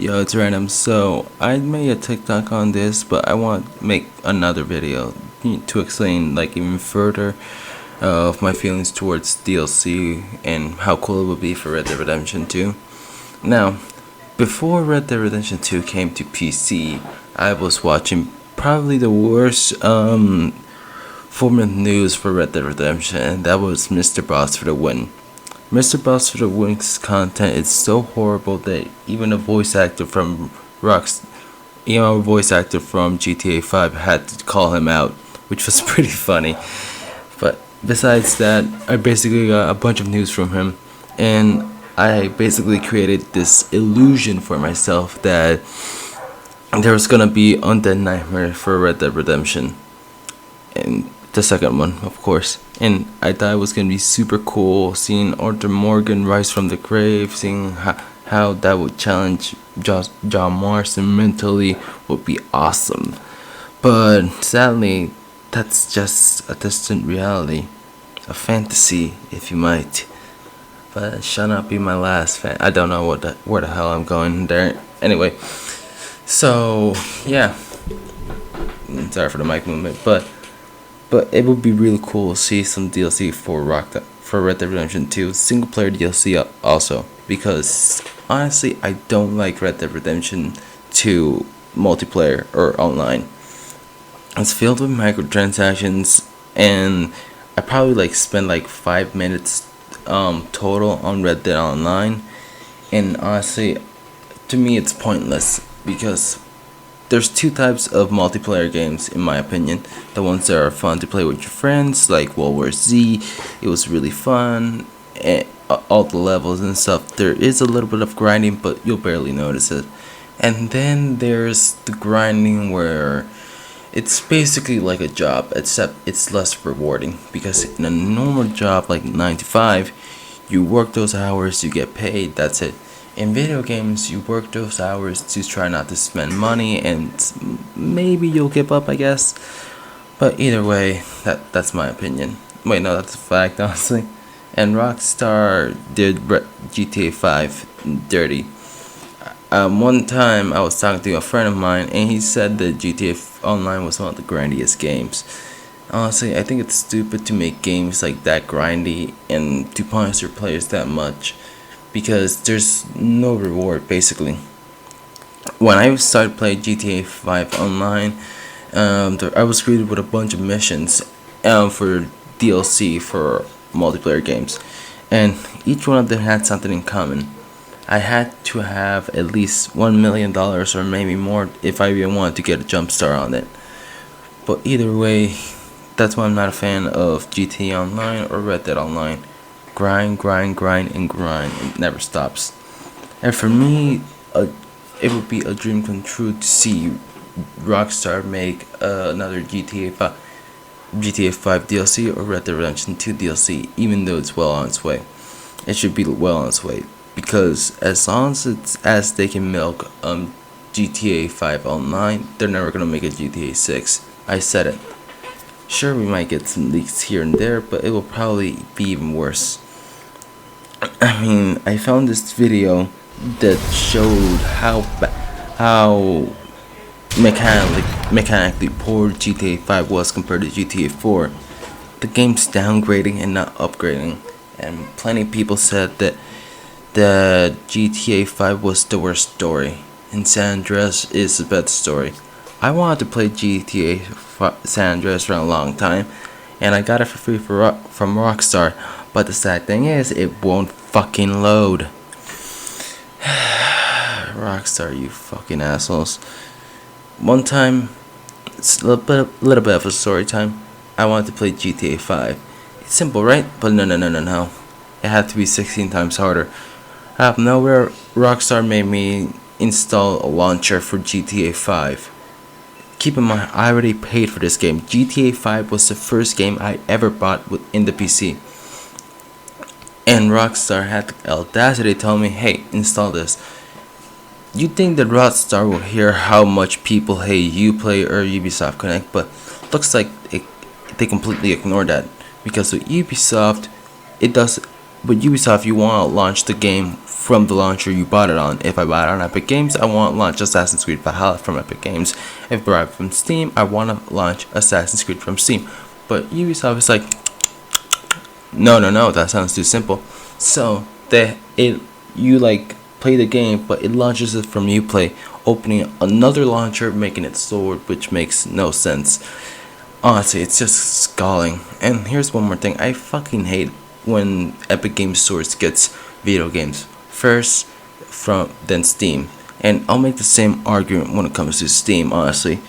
Yo, it's random. So I made a TikTok on this, but I want to make another video to explain like even further of my feelings towards DLC and how cool it would be for Red Dead Redemption 2. Now, before Red Dead Redemption 2 came to PC, I was watching probably the worst form of news for Red Dead Redemption, and that was Mr. Boss for the win. Mr. Boss for the Win's content is so horrible that even a voice actor from GTA 5 had to call him out, which was pretty funny. But besides that, I basically got a bunch of news from him, and I basically created this illusion for myself that there was gonna be Undead Nightmare for Red Dead Redemption, and the second one, of course. And I thought it was gonna be super cool seeing Arthur Morgan rise from the grave, seeing how that would challenge John Marston mentally would be awesome. But sadly, that's just a distant reality, a fantasy, if you might. But it shall not be my last I don't know where the hell I'm going there. Anyway, so yeah, sorry for the mic movement, but it would be really cool to see some DLC for Red Dead Redemption 2, single player DLC also, because honestly I don't like Red Dead Redemption 2 multiplayer or online. It's filled with microtransactions, and I probably spend 5 minutes total on Red Dead Online, and honestly to me it's pointless because there's two types of multiplayer games in my opinion. The ones that are fun to play with your friends, like World War Z. It was really fun, and all the levels and stuff. There is a little bit of grinding, but you'll barely notice it. And then there's the grinding where it's basically like a job, except it's less rewarding, because in a normal job like 9 to 5, you work those hours, you get paid, that's it. In video games, you work those hours to try not to spend money, and maybe you'll give up, I guess. But either way, that's my opinion. Wait, no, that's a fact, honestly. And Rockstar did GTA 5 dirty. One time I was talking to a friend of mine, and he said that GTA Online was one of the grindiest games. Honestly, I think it's stupid to make games like that grindy and to punish your players that much, because there's no reward basically. When I started playing GTA 5 online, I was greeted with a bunch of missions for DLC for multiplayer games, and each one of them had something in common. I had to have at least $1 million or maybe more if I even wanted to get a jump start on it. But either way, that's why I'm not a fan of GTA Online or Red Dead Online. Grind, grind, grind, and grind. It never stops. And for me, it would be a dream come true to see Rockstar make another GTA 5 DLC or Red Dead Redemption 2 DLC, even though it's well on its way. It should be well on its way, because as long as they can milk GTA 5 Online, they're never gonna make a GTA 6. I said it. Sure, we might get some leaks here and there, but it will probably be even worse. I mean, I found this video that showed how mechanically poor GTA 5 was compared to GTA 4. The game's downgrading and not upgrading, and plenty of people said that the GTA 5 was the worst story, and San Andreas is the best story. I wanted to play GTA San Andreas for a long time, and I got it for free from Rockstar, but the sad thing is, it won't fucking load. Rockstar, you fucking assholes. One time, it's a little bit of a story time. I wanted to play GTA 5. It's simple, right? But no. It had to be 16 times harder. Out of nowhere, Rockstar made me install a launcher for GTA 5. Keep in mind, I already paid for this game. GTA 5 was the first game I ever bought in the PC. And Rockstar had the audacity to tell me, hey, install this. You'd think that Rockstar will hear how much people hate Uplay or Ubisoft Connect, but looks like they completely ignored that. Because with Ubisoft, you want to launch the game from the launcher you bought it on. If I bought it on Epic Games, I want to launch Assassin's Creed Valhalla from Epic Games. If I bought it from Steam, I want to launch Assassin's Creed from Steam. But Ubisoft is like, no, that sounds too simple. So you like play the game, but it launches it from Uplay, opening another launcher, making it stored, which makes no sense. Honestly, it's just scalding. And here's one more thing: I fucking hate when Epic Games Stores gets video games first then Steam. And I'll make the same argument when it comes to Steam. Honestly,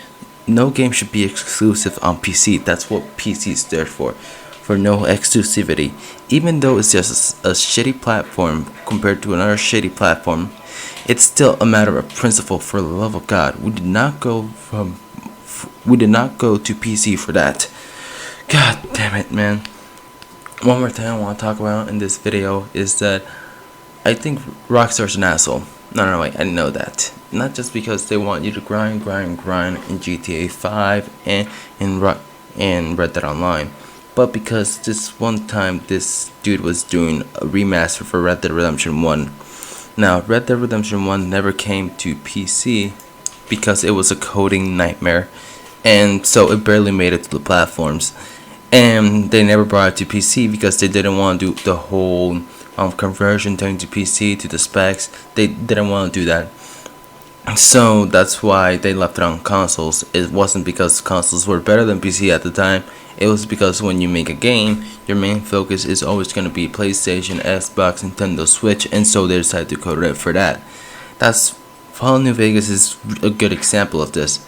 no game should be exclusive on PC. That's what PC is there for no exclusivity. Even though it's just a shitty platform compared to another shitty platform, it's still a matter of principle. For the love of God, we did not go to PC for that. God damn it, man. One more thing I want to talk about in this video is that I think Rockstar's an asshole. No, wait, I know that. Not just because they want you to grind in GTA 5 and Red Dead Online, but because this one time this dude was doing a remaster for Red Dead Redemption 1. Now, Red Dead Redemption 1 never came to PC because it was a coding nightmare, and so it barely made it to the platforms. And they never brought it to PC because they didn't want to do the whole conversion thing to PC, to the specs. They didn't want to do that. So that's why they left it on consoles. It wasn't because consoles were better than PC at the time. It was because when you make a game, your main focus is always going to be PlayStation, Xbox, Nintendo Switch, and so they decided to code it for that. Fallout New Vegas is a good example of this.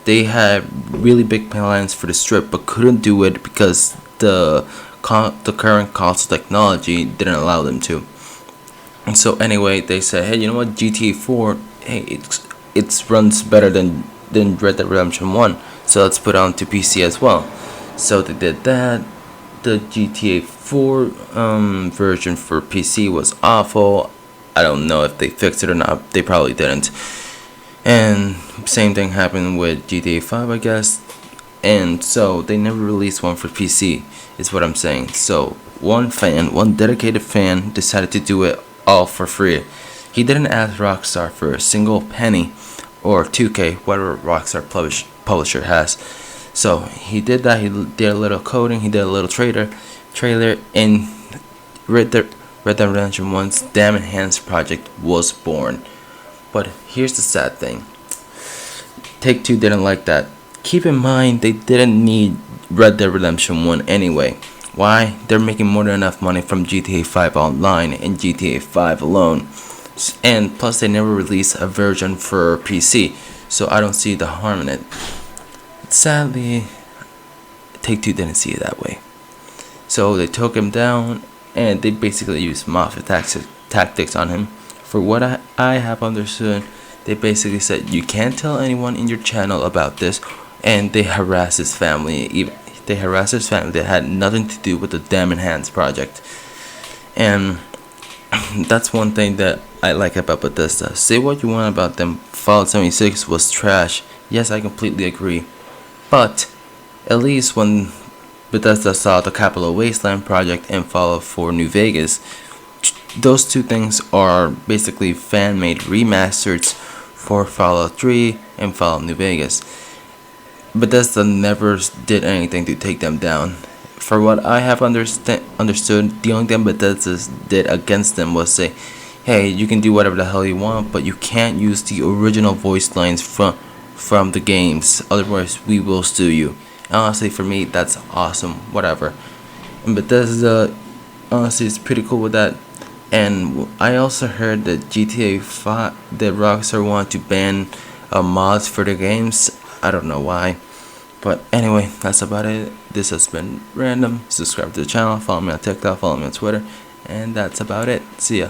They had really big plans for the strip, but couldn't do it because the current console technology didn't allow them to. And so anyway, they said, hey, you know what, GTA 4, hey, it runs better than Red Dead Redemption 1, so let's put it onto PC as well. So they did that. The GTA 4 version for PC was awful. I don't know if they fixed it or not. They probably didn't. And same thing happened with GTA 5, I guess. And so they never released one for PC, is what I'm saying. So one dedicated fan, decided to do it all for free. He didn't ask Rockstar for a single penny, or 2K, whatever Rockstar publisher has. So he did that. He did a little coding. He did a little trailer, and Red Dead Redemption 1's Damn Enhanced project was born. But here's the sad thing: Take-Two didn't like that. Keep in mind, they didn't need Red Dead Redemption 1 anyway. Why? They're making more than enough money from GTA 5 Online and GTA 5 alone. And plus, they never released a version for PC, so I don't see the harm in it. Sadly, Take-Two didn't see it that way. So they took him down, and they basically used mafia tactics on him. For what I have understood, they basically said, you can't tell anyone in your channel about this, and they harassed his family. They harassed his family that had nothing to do with the Damn Enhanced project. And that's one thing that I like about Bethesda. Say what you want about them, Fallout 76 was trash. Yes, I completely agree. But at least when Bethesda saw the Capital Wasteland project and Fallout 4 New Vegas, those two things are basically fan-made remasters for Fallout 3 and Fallout New Vegas. Bethesda never did anything to take them down. For what I have understood, the only thing Bethesda did against them was say, hey, you can do whatever the hell you want, but you can't use the original voice lines from the games, otherwise we will sue you. And honestly, for me, that's awesome, whatever. And Bethesda honestly is pretty cool with that. And I also heard that GTA 5, that Rockstar want to ban mods for the games. I don't know why. But anyway, that's about it. This has been Random. Subscribe to the channel, follow me on TikTok, follow me on Twitter. And that's about it. See ya.